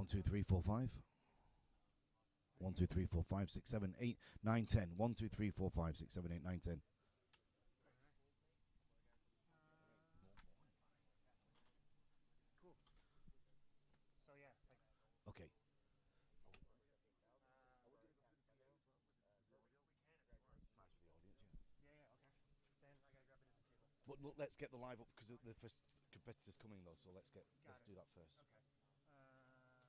1, 2, 3, 4, 5. 1, 2, 3, 4, 5, 6, 7, 8, 9, 10. 1, 2, 3, 4, 5, 6, 7, 8, 9, 10. Cool. So yeah, like Okay. Nice for the audience, yeah. yeah, okay. Then I gotta grab a different table. But look, let's get the live up because the first competitor's coming though. So let's Got it. do that first. Okay. DLC media player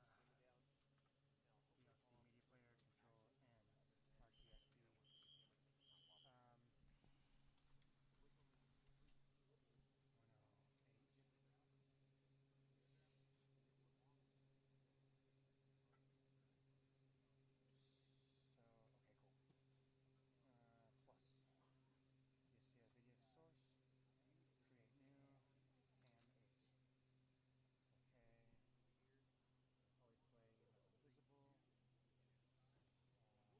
control N RTSD. Um, 108. So okay, cool. Plus. Yes, yeah, video source. Create new. Cam 8. Okay. Always play nothing visible.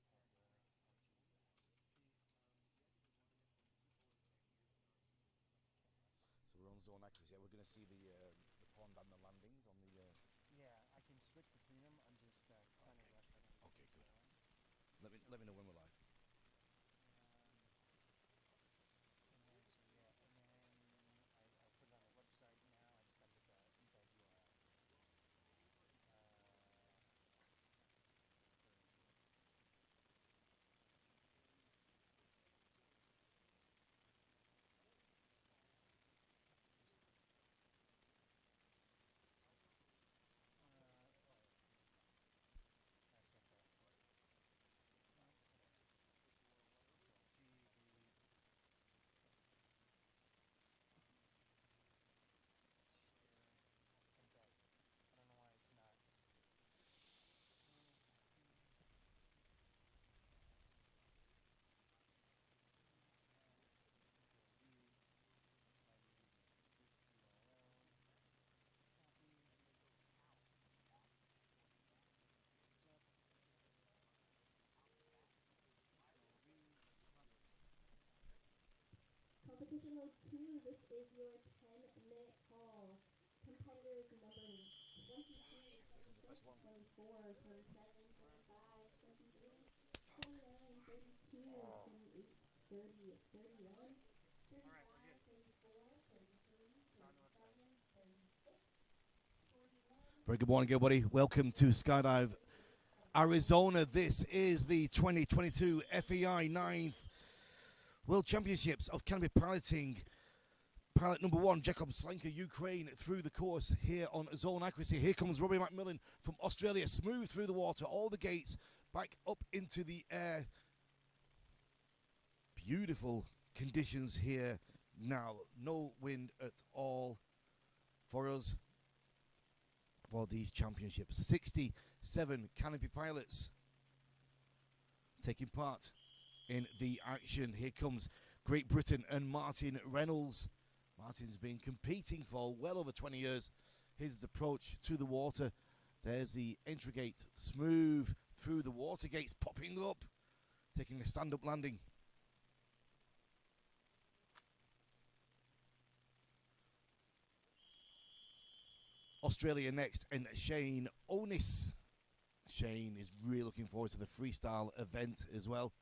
Plus. iPad Air RTSP. So we're on zone accuracy. Yeah, we're going to see the pond and the landings on the. Yeah, I can switch between them. I'm just kind of Okay. rushed right now. Okay, good. Let me know when we're live. And then so yeah, and then I put it on the website now. I just gotta get the embed URL. Where is it? Oh, accept that. Control T, V. Share. Embed. I don't know why it's not. Control V. I use this URL. Copy. What's up? Control V. Competition mode 2, this is your 10-minute call. Competitors number 22, Shit, here comes the 26, first one. 24, 27, 25, 23, 29, 32, 28, 30, 31, All right, we're 35, good. 34, 33, It's on the website. 37, 36, 41, Very good morning, everybody. Welcome to Skydive, 28, 29, Arizona. This is the 2022 FEI 9th World Championships of Canopy Piloting. Pilot number 1, Jacob Slanker, Ukraine, through the course here on zone accuracy. Here comes Robbie McMillan from Australia, smooth through the water, all the gates, back up into the air. Beautiful conditions here now. No wind at all for us for these championships. 67 Canopy pilots taking part in the action. Here comes Great Britain and Martin Reynolds. Martin's been competing for well over 20 years. His approach to the water. There's the entry gate, smooth through the water gates, popping up, taking a stand-up landing. Australia next, and Shane Onis. Shane is really looking forward to the freestyle event as well.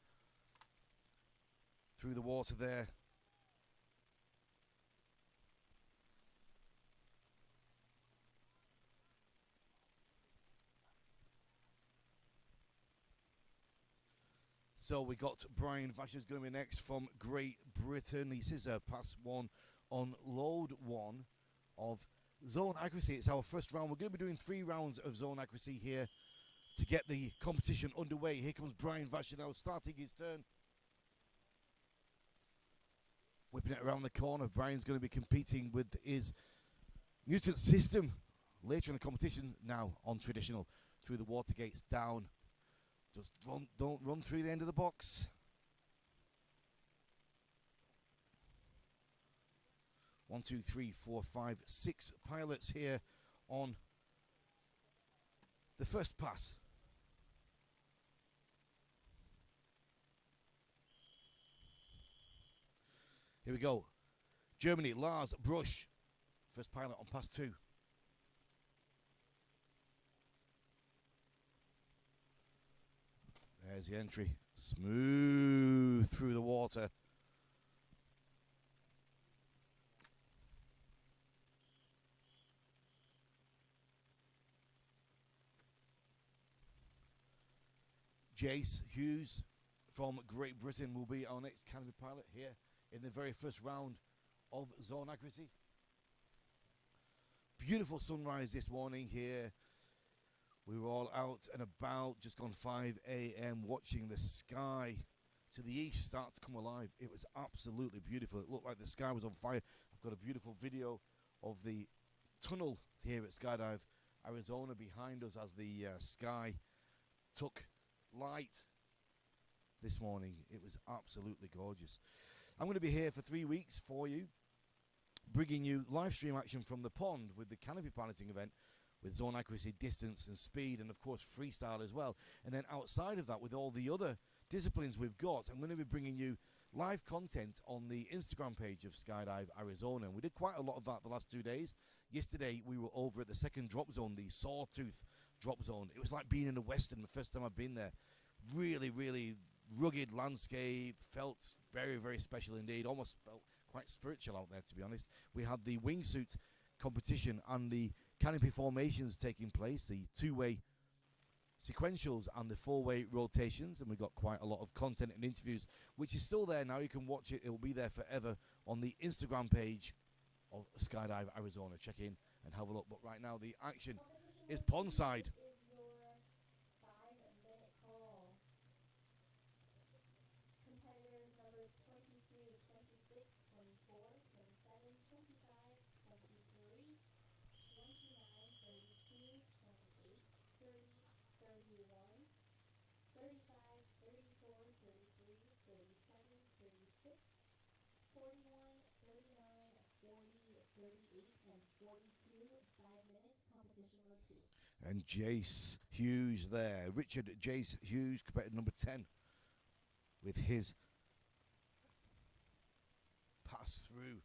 Through the water there. So we got Brian Vasher's going to be next from Great Britain. He says pass 1 on load 1 of zone accuracy. It's our first round. We're going to be doing 3 rounds of zone accuracy here to get the competition underway. Here comes Brian Vasher now starting his turn. Whipping it around the corner. Brian's going to be competing with his mutant system later in the competition. Now on traditional, through the water gates, down. Just don't run through the end of the box. 1, 2, 3, 4, 5, 6 pilots here on the first pass. Here we go. Germany, Lars Brush. First pilot on pass 2. There's the entry. Smooth through the water. Jace Hughes from Great Britain will be our next canopy pilot here in the very first round of zone accuracy. Beautiful sunrise this morning here. We were all out and about, just gone 5 a.m. watching the sky to the east start to come alive. It was absolutely beautiful. It looked like the sky was on fire. I've got a beautiful video of the tunnel here at Skydive Arizona behind us as the sky took light this morning. It was absolutely gorgeous. I'm going to be here for 3 weeks for you, bringing you live stream action from the pond with the canopy piloting event with zone accuracy, distance and speed, and of course freestyle as well. And then outside of that, with all the other disciplines we've got, I'm going to be bringing you live content on the Instagram page of Skydive Arizona. And we did quite a lot of that the last 2 days. Yesterday we were over at the second drop zone, the Sawtooth drop zone. It was like being in the Western the first time I've been there. Really, really rugged landscape, felt very, very special indeed, almost felt quite spiritual out there, to be honest. We had the wingsuit competition and the canopy formations taking place, the two-way sequentials and the four-way rotations, and we got quite a lot of content and interviews, which is still there now. You can watch it. It will be there forever on the Instagram page of Skydive Arizona. Check in and have a look. But right now the action is pondside. This is your 5-minute call. Competitors numbers 22, 26, 24, 27, 25, 23, 29, 32, 28, 30, 31, 35, 34, 33, 37, 36, 41, 39, 40, 38, and 42. 5 minutes. Competition mode 2. And Jace Hughes there. Richard Jace Hughes, competitor number 10, with his pass through.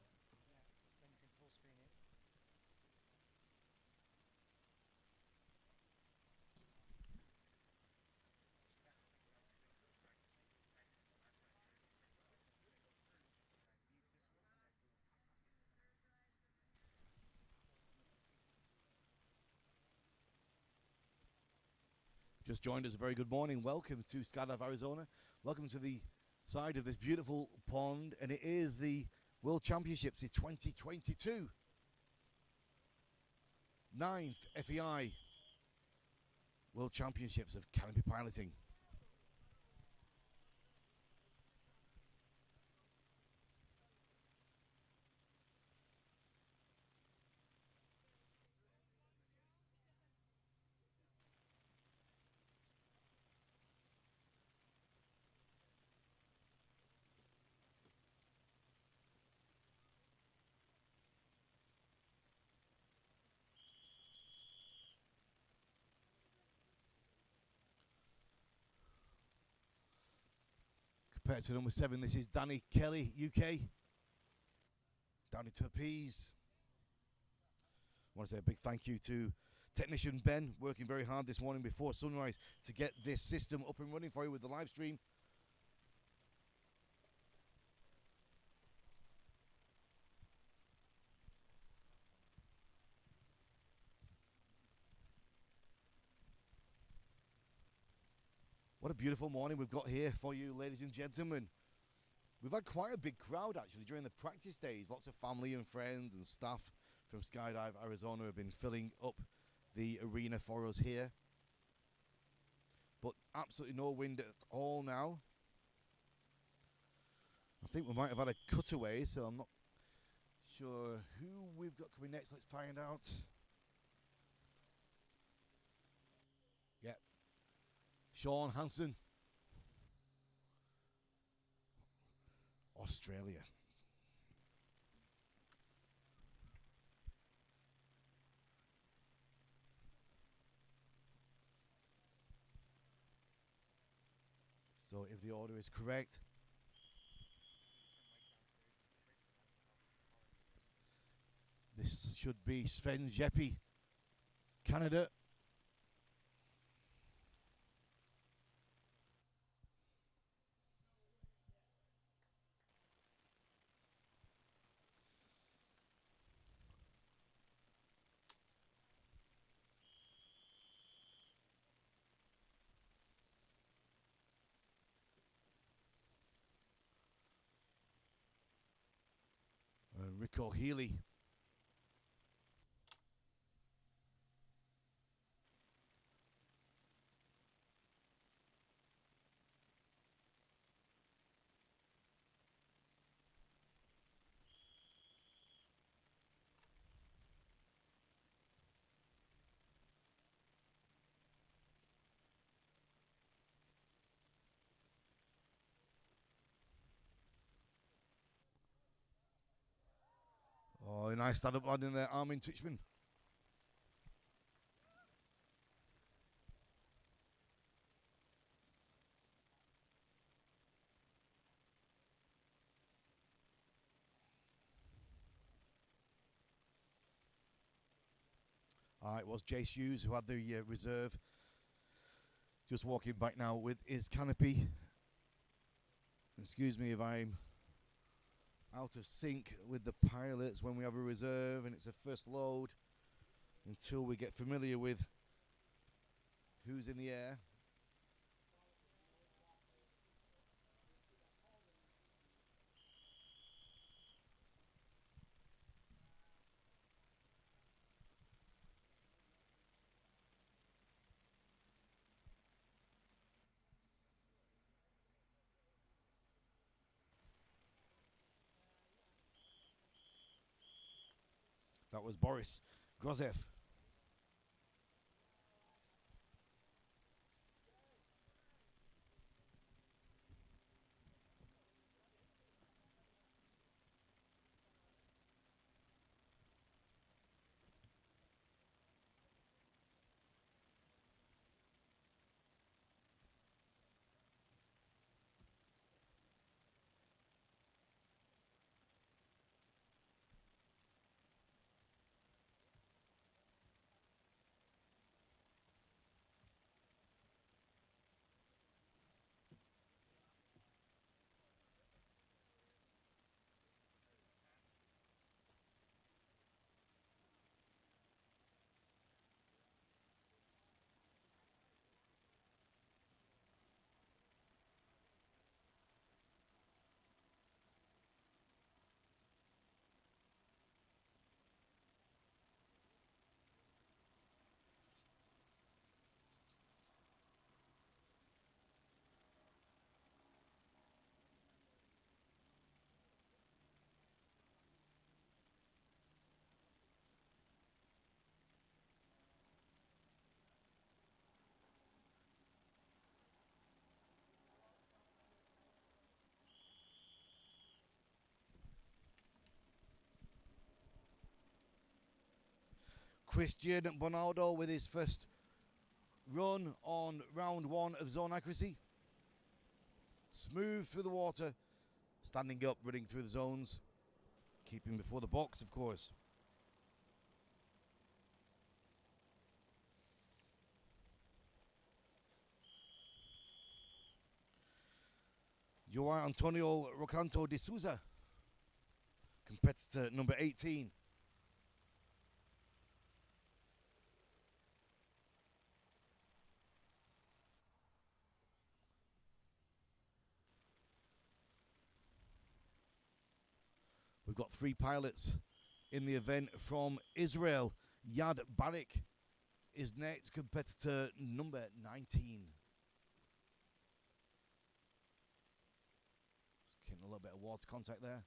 Then you can full screen it. Just joined us, a very good morning. Welcome to Skydive Arizona. Welcome to the side of this beautiful pond, and it is the World Championships in 2022. 9th FEI World Championships of Canopy Piloting. Compared to number 7, this is Danny Kelly, UK. Down into the P's. I want to say a big thank you to technician Ben, working very hard this morning before sunrise to get this system up and running for you with the live stream. What a beautiful morning we've got here for you, ladies and gentlemen. We've had quite a big crowd actually during the practice days. Lots of family and friends and staff from Skydive Arizona have been filling up the arena for us here. But absolutely no wind at all now. I think we might have had a cutaway, so I'm not sure who we've got coming next. Let's find out. Yep. Sean Hansen. Australia. So if the order is correct, this should be Sven Jeppe, Canada. Rico Healy. Oh, a nice stand-up landing there, Armin Tichman. It was Jace Hughes who had the reserve. Just walking back now with his canopy. Excuse me if I'm out of sync with the pilots when we have a reserve and it's a first load until we get familiar with who's in the air. That was Boris Grozev. Christian Bonaldo with his first run on round one of zone accuracy. Smooth through the water, standing up, running through the zones, keeping before the box, of course. João Antonio Rocanto de Souza, competitor number 18. We've got 3 pilots in the event from Israel. Yad Barik is next, competitor number 19. Just getting a little bit of water contact there.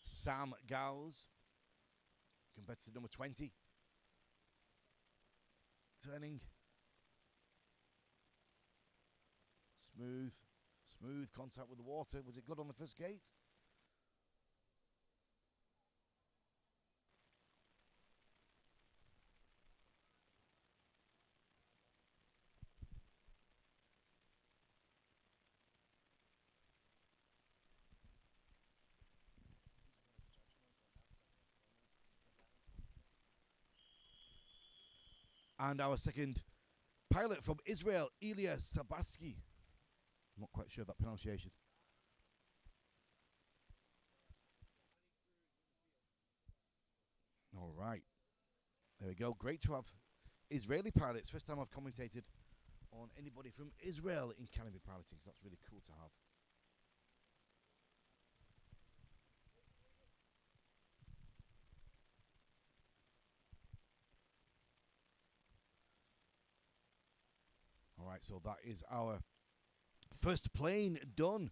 Sam Gowles, competitor number 20. Turning. Smooth contact with the water. Was it good on the first gate? And our second pilot from Israel, Ilya Sabaski. I'm not quite sure of that pronunciation. All right. There we go. Great to have Israeli pilots. First time I've commentated on anybody from Israel in canopy piloting, so that's really cool to have. All right, so that is our first plane done.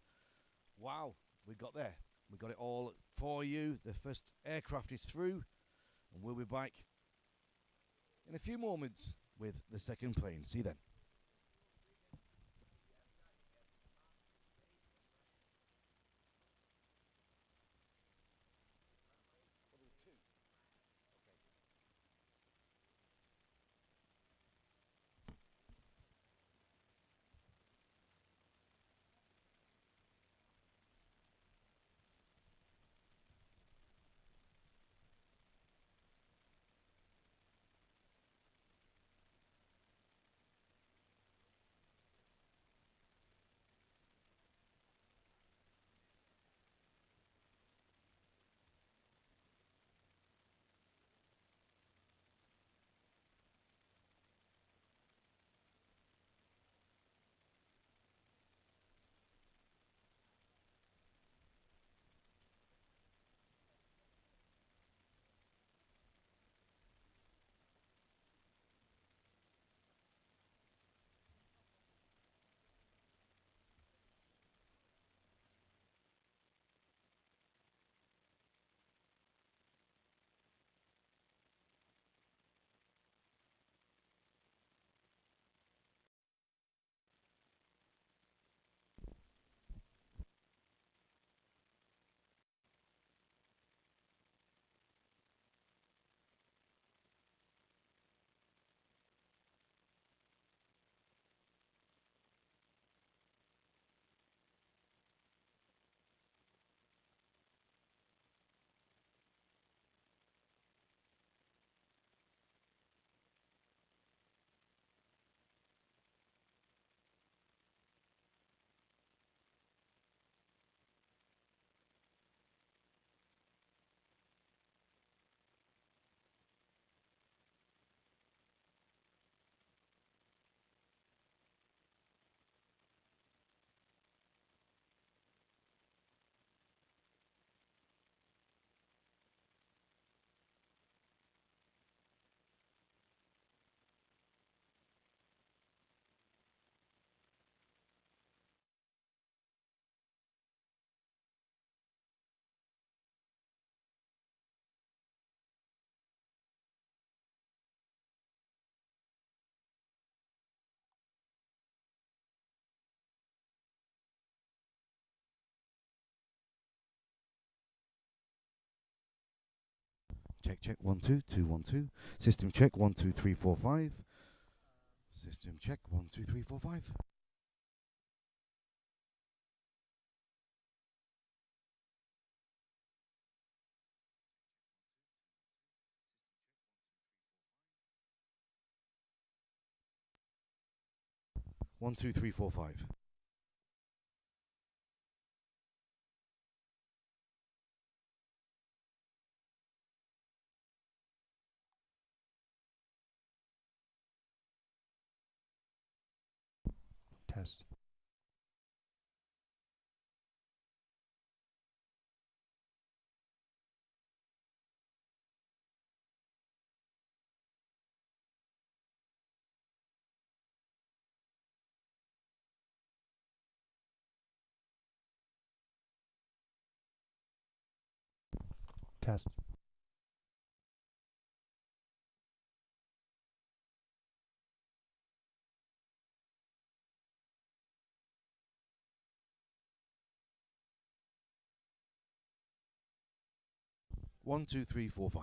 Wow, we got there. We got it all for you. The first aircraft is through, and we'll be back in a few moments with the second plane. See you then. Oh, there was two. Okay. Check, check, 1, 2, 2, 1, 2. System check, 1, 2, 3, 4, 5. System check, 1, 2, 3, 4, 5. One, two, three, four, five. Test. Test. 1, 2, 3, 4, 5.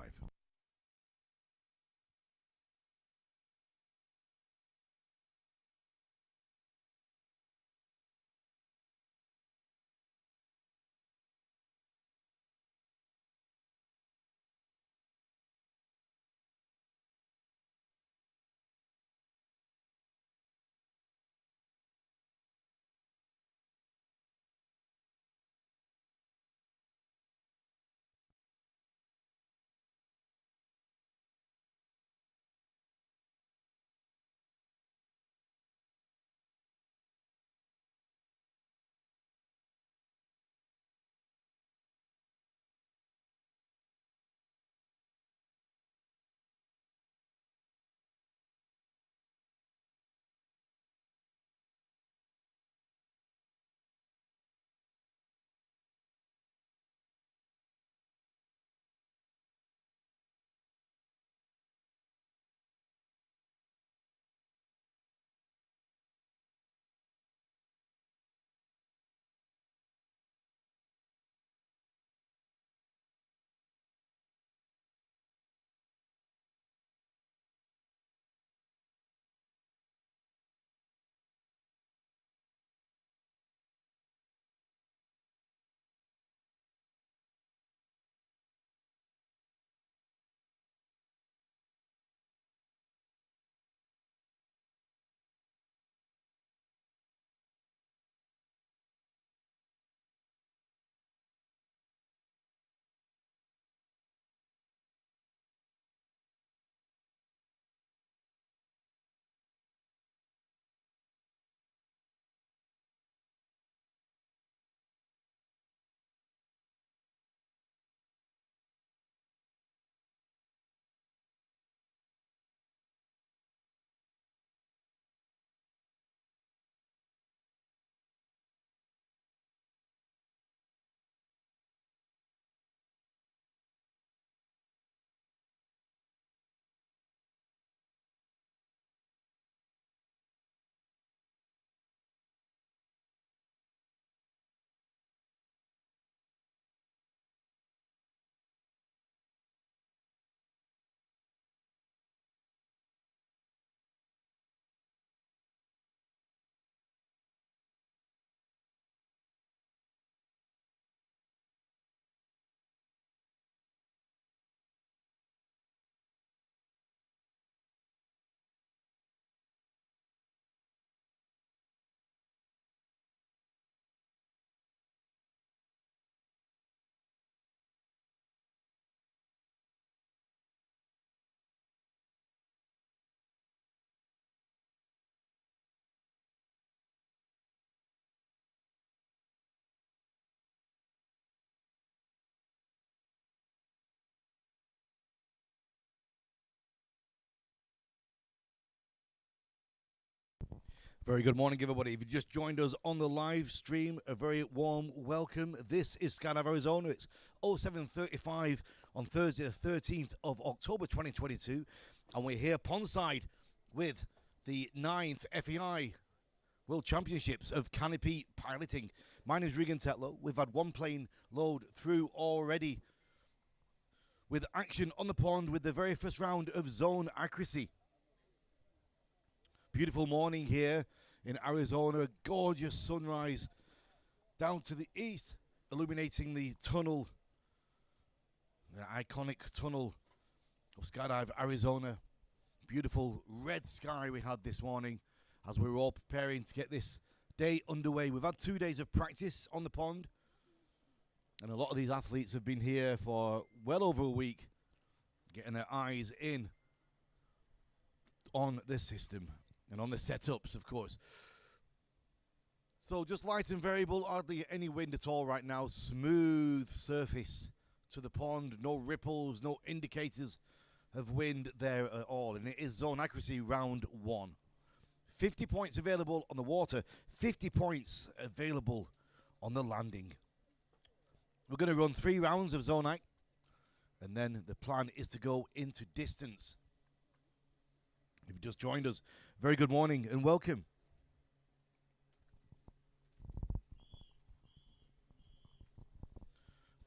Very good morning, everybody. If you just joined us on the live stream, a very warm welcome. This is Skydive Arizona. It's 07:35 on Thursday, the 13th of October 2022. And we're here pondside with the 9th FEI World Championships of Canopy Piloting. My name is Regan Tetlow. We've had one plane load through already with action on the pond with the very first round of zone accuracy. Beautiful morning here in Arizona. Gorgeous sunrise down to the east, illuminating the tunnel, the iconic tunnel of Skydive Arizona. Beautiful red sky we had this morning as we were all preparing to get this day underway. We've had 2 days of practice on the pond, and a lot of these athletes have been here for well over a week, getting their eyes in on this system. And on the setups, of course. So just light and variable, hardly any wind at all right now. Smooth surface to the pond, no ripples, no indicators of wind there at all. And it is zone accuracy round 1. 50 points available on the water, 50 points available on the landing. We're going to run 3 rounds of zone ac, and then the plan is to go into distance. If you just joined us, very good morning and welcome.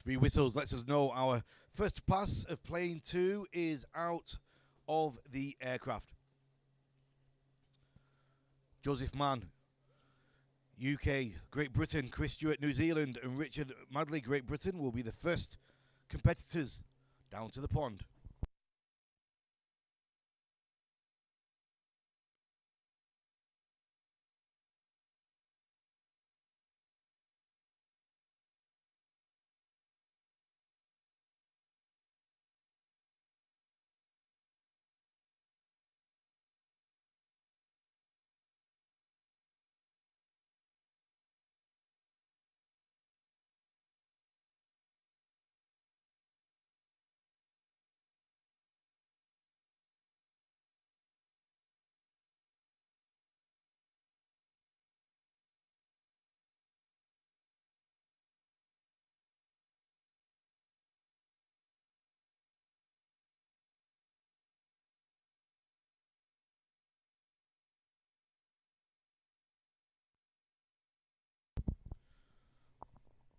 3 whistles lets us know our first pass of plane 2 is out of the aircraft. Joseph Mann, UK, Great Britain, Chris Stewart, New Zealand, and Richard Madley, Great Britain, will be the first competitors down to the pond.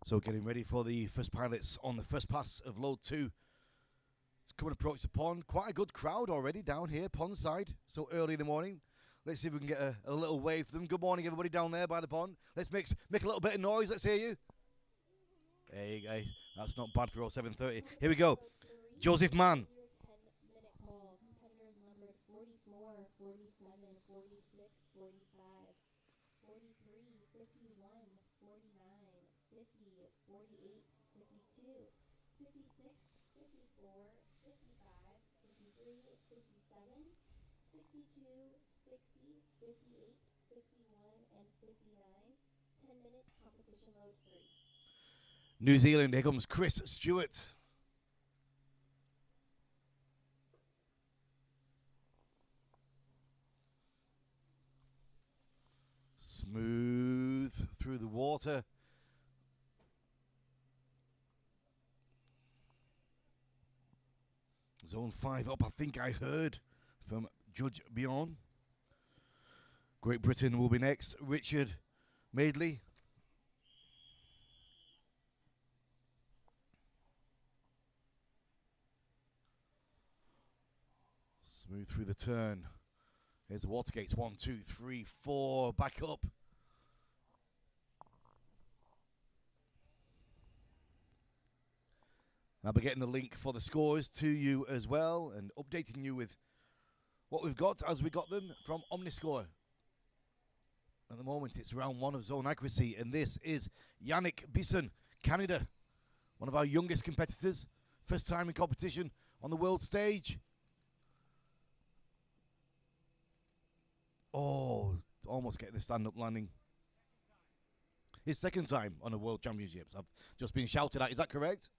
So getting ready for the first pilots on the first pass of load 2. It's coming approach the pond. Quite a good crowd already down here, pond side, so early in the morning. Let's see if we can get a little wave for them. Good morning, everybody down there by the pond. Let's make a little bit of noise. Let's hear you. There you go. That's not bad for 0730. Here we go. Joseph Mann. 10-minute call. Competitors numbered 44, 47, 46, 45, 43, 51, 49, 50, 48, 52, 56, 54, 55, 53, 57, 62, 60, 58, 61, and 59. 10 minutes, competition load 3. New Zealand, here comes Chris Stewart. Smooth through the water. Zone 5 up, I think I heard from Judge Bjorn. Great Britain will be next. Richard Madeley. Smooth through the turn. Here's the water gates. 1, 2, 3, 4. Back up. I'll be getting the link for the scores to you as well and updating you with what we've got as we got them from Omniscore. At the moment, it's round 1 of zone accuracy, and this is Yannick Bisson, Canada, one of our youngest competitors. First time in competition on the world stage. Oh, almost getting the stand-up landing. His second time on the World Championships. I've just been shouted at. Is that correct?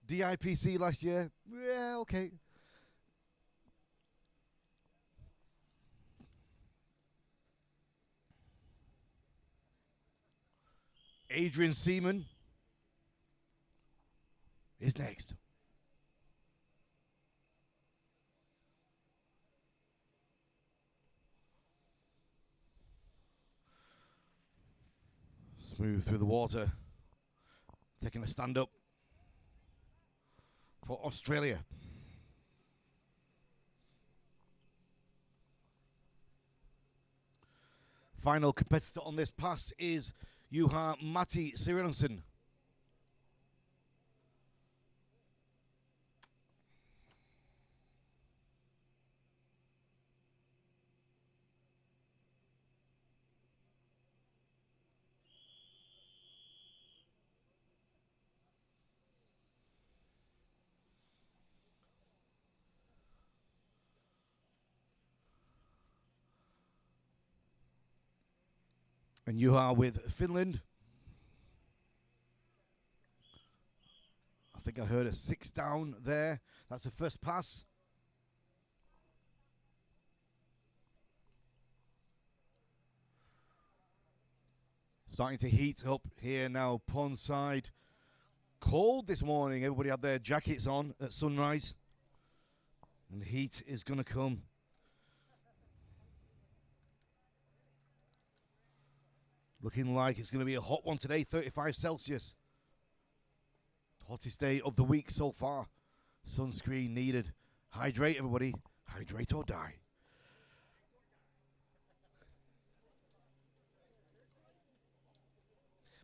DIPC last year? Yeah, okay. Adrian Seaman is next. Smooth through the water. Taking a stand up for Australia. Final competitor on this pass is Juha Matti Sirensen. And you are with Finland. I think I heard a 6 down there. That's the first pass. Starting to heat up here now, pond side. Cold this morning. Everybody had their jackets on at sunrise. And the heat is going to come. Looking like it's going to be a hot one today, 35 Celsius. Hottest day of the week so far. Sunscreen needed. Hydrate, everybody. Hydrate or die.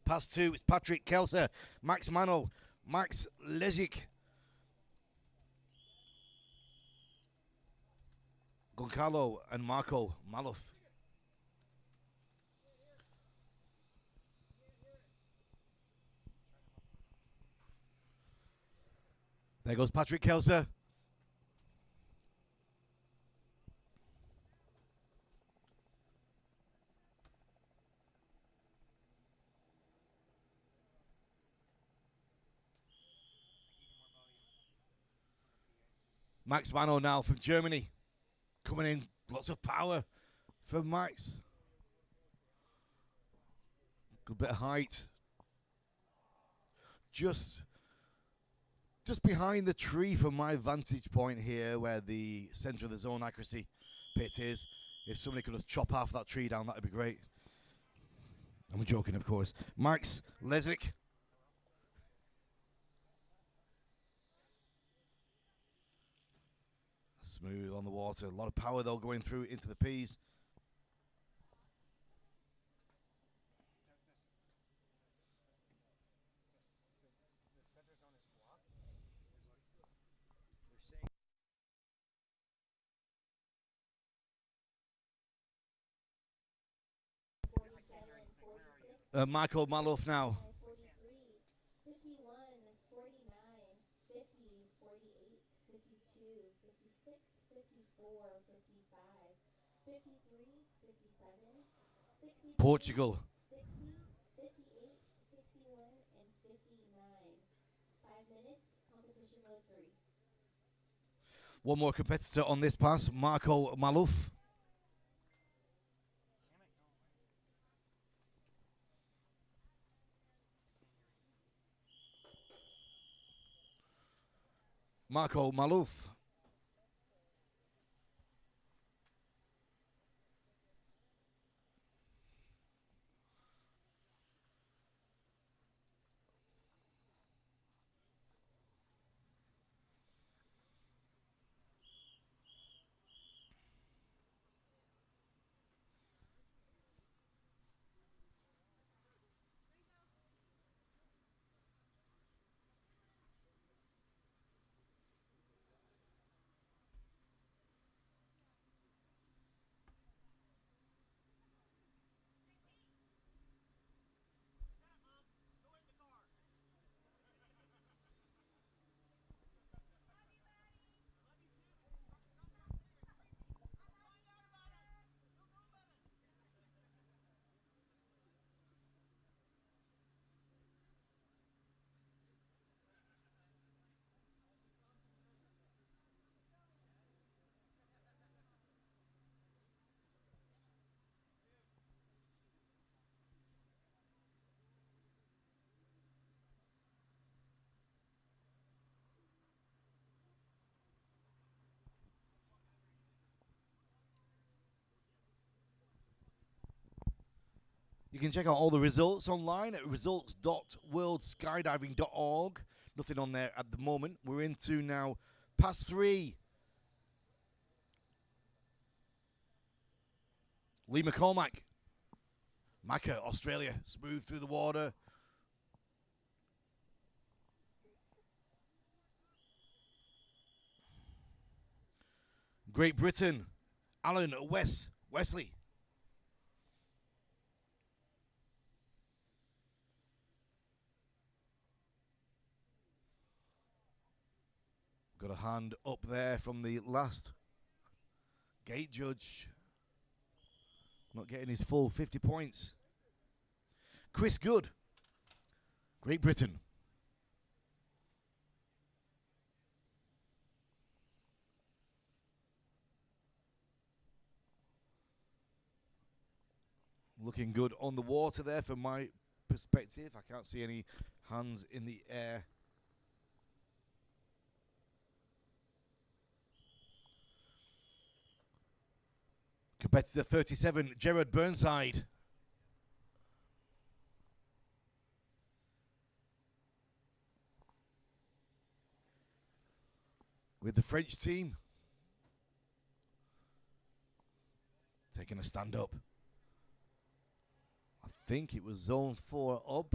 Pass two, it's Patrick Kelser, Max Mano, Max Lezik, Goncalo, and Marco Maluf. There goes Patrick Kelser. Max Mano now from Germany. Coming in, lots of power from Max. Good bit of height. Just behind the tree from my vantage point here, where the center of the zone accuracy pit is. If somebody could just chop half that tree down, that would be great. I'm joking, of course. Max Lezik. Smooth on the water. A lot of power, though, going through into the P's. Michael Maluf now. 43, 51, 49, 50, 48, 52, 56, 54, 55, 53, 57, 60, Portugal. 60, 58, 61, and 59. 5 minutes, competition load 3. One more competitor on this pass, Marco Maluf. Marco Maluf. You can check out all the results online at results.worldskydiving.org. Nothing on there at the moment. We're into now pass 3. Lee McCormack. Macca, Australia. Smooth through the water. Great Britain. Alan Wesley. Got a hand up there from the last gate judge. Not getting his full 50 points. Chris Good, Great Britain. Looking good on the water there from my perspective. I can't see any hands in the air. Competitor 37, Gerard Burnside. with the French team taking a stand up. I think it was zone 4 up.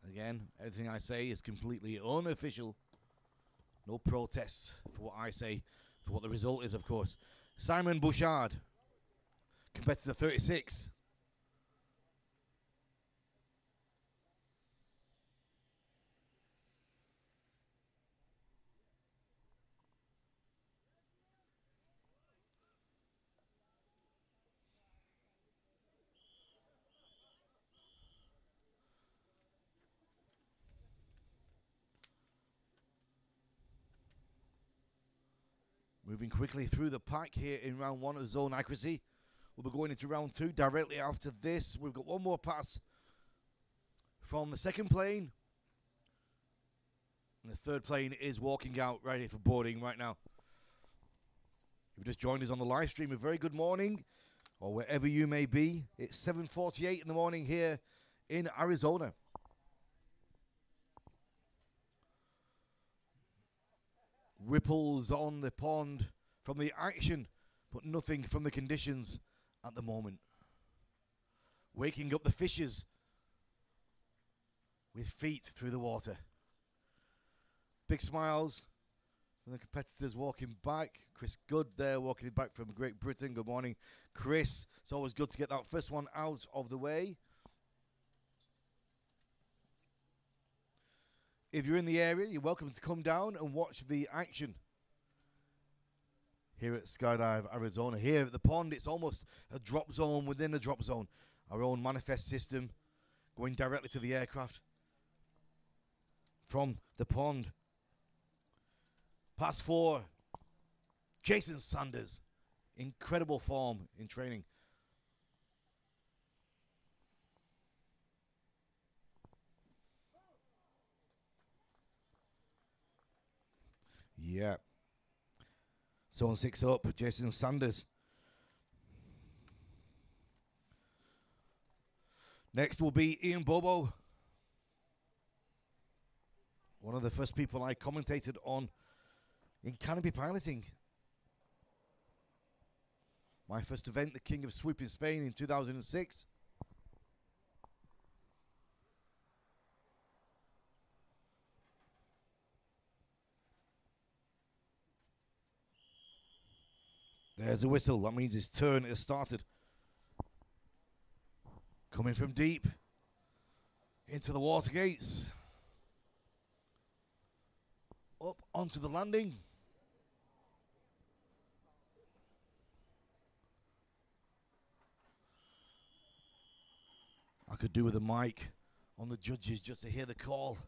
Again, everything I say is completely unofficial. No protests for what I say, for what the result is, of course. Simon Bouchard, competitor 36. Moving quickly through the pack here in round 1 of zone accuracy. We'll be going into round 2 directly after this. We've got one more pass from the second plane. And the third plane is walking out, ready for boarding right now. If you've just joined us on the live stream, a very good morning, or wherever you may be. It's 7:48 in the morning here in Arizona. Ripples on the pond from the action, but nothing from the conditions at the moment. Waking up the fishes with feet through the water. Big smiles from the competitors walking back. Chris Good there walking back from Great Britain. Good morning, Chris. It's always good to get that first one out of the way. If you're in the area, you're welcome to come down and watch the action here at Skydive Arizona. Here at the pond, it's almost a drop zone within a drop zone. Our own manifest system going directly to the aircraft from the pond. Pass 4, Jason Sanders. Incredible form in training. Yeah. Zone 6 up, Jason Sanders. Next will be Ian Bobo. One of the first people I commentated on in canopy piloting. My first event, the King of Swoop in Spain in 2006. There's a whistle. That means his turn has started. Coming from deep into the water gates. Up onto the landing. I could do with a mic on the judges just to hear the call.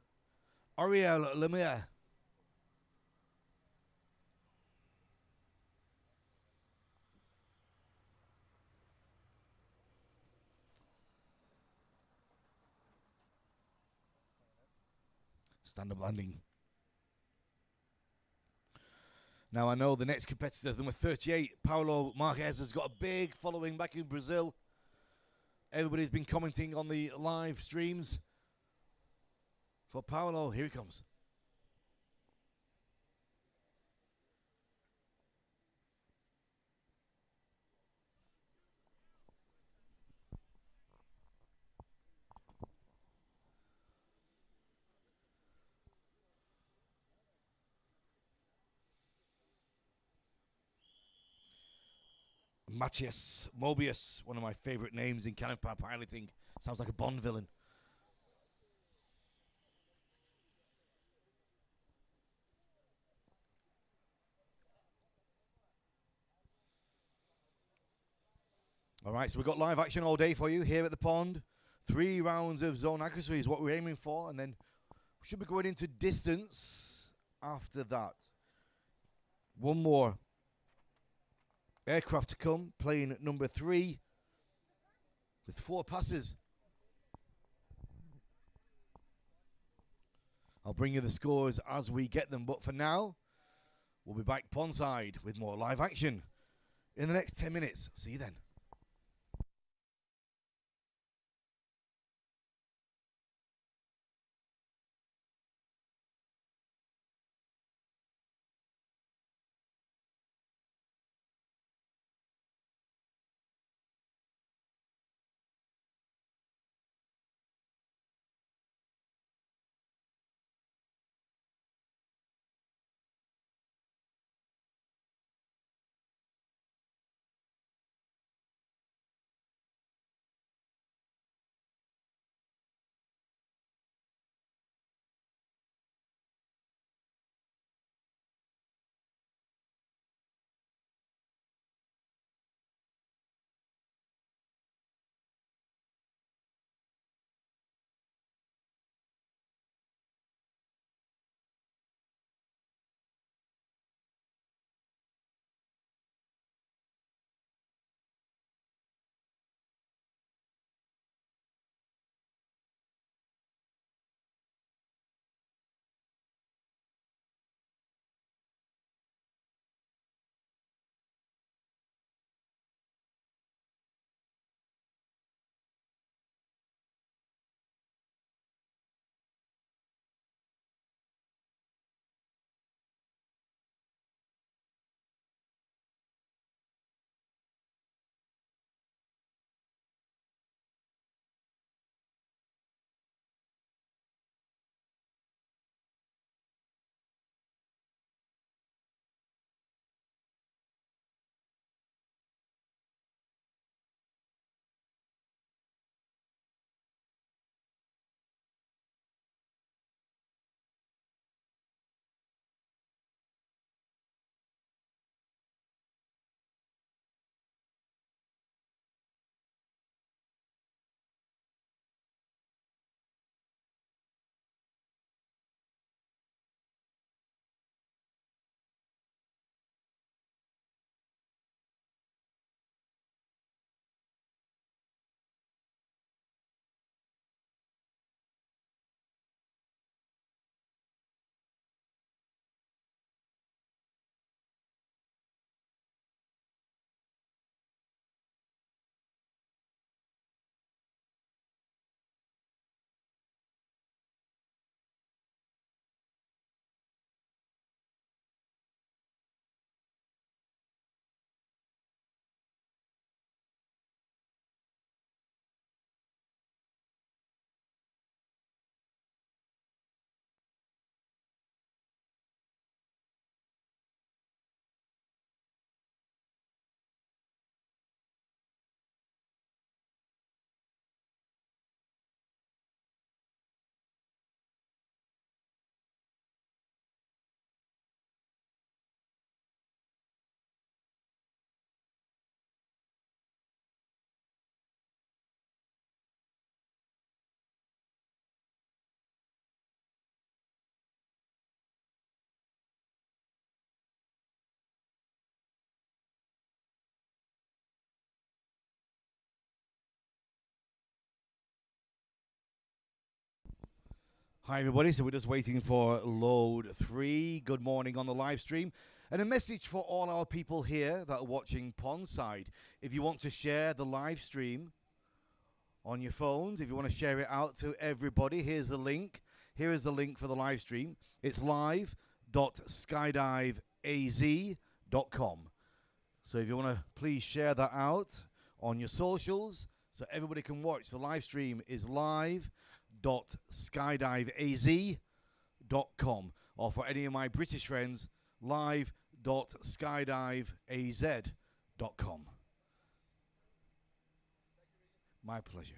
Ariel Lemire. Stand-up landing. Now I know the next competitor, number 38, Paulo Marquez, has got a big following back in Brazil. Everybody's been commenting on the live streams. For Paulo, here he comes. Matthias Mobius, one of my favorite names in canopy piloting. Sounds like a Bond villain. All right, so we've got live action all day for you here at the pond. 3 rounds of zone accuracy is what we're aiming for, and then we should be going into distance after that. One more aircraft to come, plane number 3 with 4 passes. I'll bring you the scores as we get them, but for now, we'll be back pondside with more live action in the next 10 minutes. See you then. Hi, everybody. So we're just waiting for load 3. Good morning on the live stream. And a message for all our people here that are watching Pondside. If you want to share the live stream on your phones, if you want to share it out to everybody, here's the link. Here is the link for the live stream. It's live.skydiveaz.com. So if you want to please share that out on your socials so everybody can watch. The live stream is live.skydiveaz.com, or for any of my British friends, live.skydiveaz.com. My pleasure.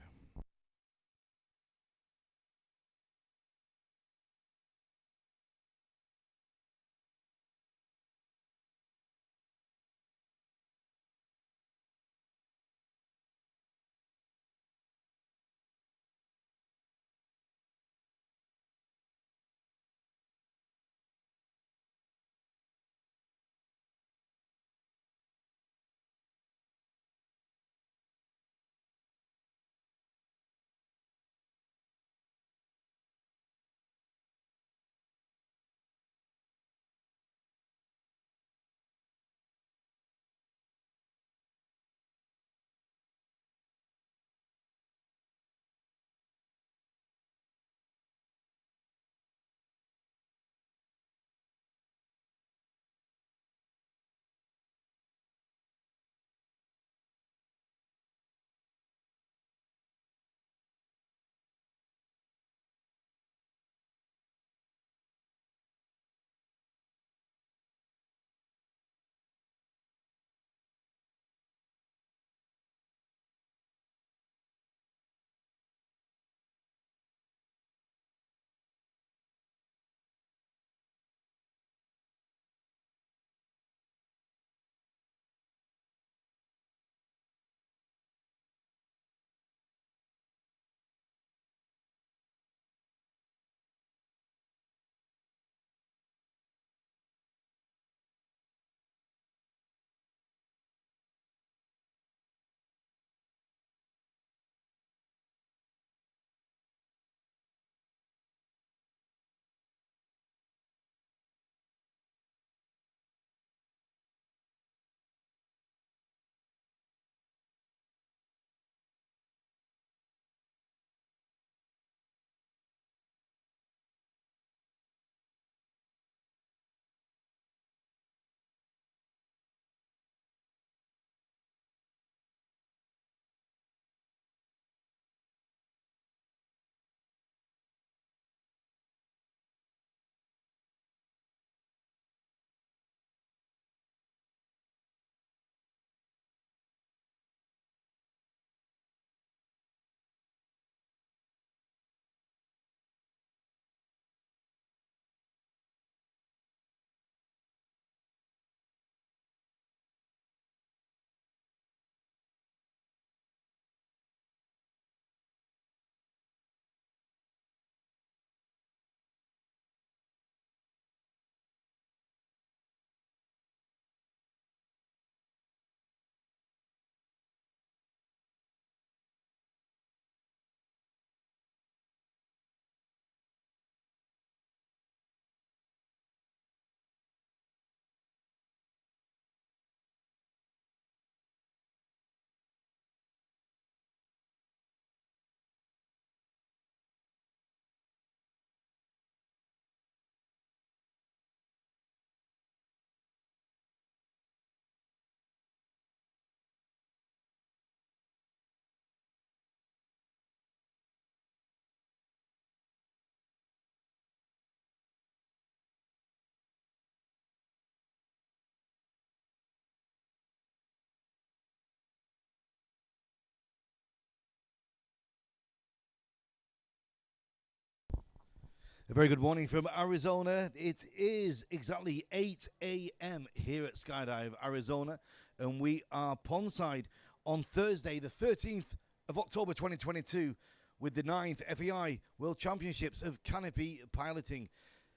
A very good morning from Arizona. It is exactly 8 a.m. here at Skydive, Arizona, and we are Pondside on Thursday, the 13th of October 2022, with the 9th FEI World Championships of Canopy Piloting.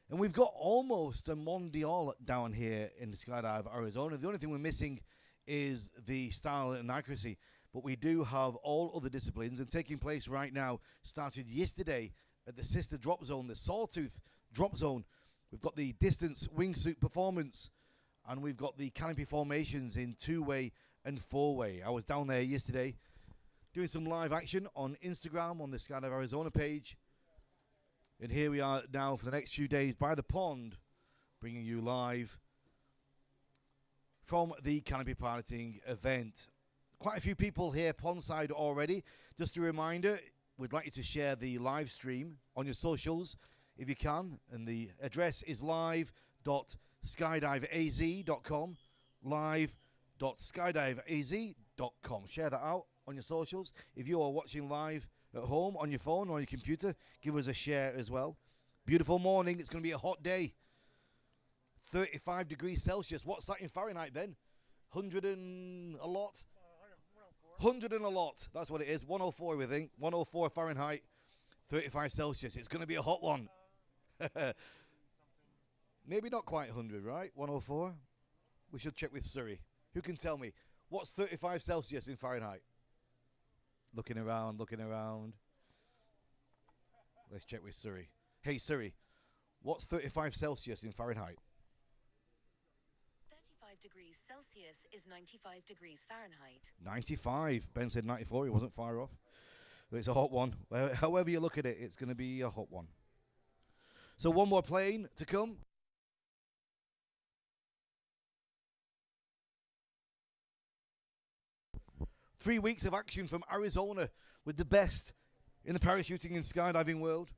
And we've got almost a Mondial down here in Skydive, Arizona. The only thing we're missing is the style and accuracy, but we do have all other disciplines, and taking place right now, started yesterday at the sister drop zone, the Sawtooth drop zone. We've got the distance wingsuit performance, and we've got the canopy formations in 2-way and 4-way. I was down there yesterday doing some live action on Instagram on the Skydive Arizona page. And here we are now for the next few days by the pond, bringing you live from the canopy piloting event. Quite a few people here pondside already. Just a reminder, we'd like you to share the live stream on your socials if you can. And the address is live.skydiveaz.com, live.skydiveaz.com. Share that out on your socials. If you are watching live at home on your phone or your computer, give us a share as well. Beautiful morning. It's going to be a hot day. 35 degrees Celsius. What's that in Fahrenheit, Ben? 100 and a lot? 100 and a lot. That's what it is. 104, we think. 104 Fahrenheit, 35 Celsius. It's going to be a hot one. Maybe not quite 100, right? 104. We should check with Surrey. Who can tell me? What's 35 Celsius in Fahrenheit? Looking around, looking around. Let's check with Surrey. Hey, Surrey, what's 35 Celsius in Fahrenheit? 35 degrees Celsius is 95 degrees Fahrenheit. 95. Ben said 94. He wasn't far off. But it's a hot one. However you look at it, it's going to be a hot one. So one more plane to come. Three weeks of action from Arizona with the best in the parachuting and skydiving world.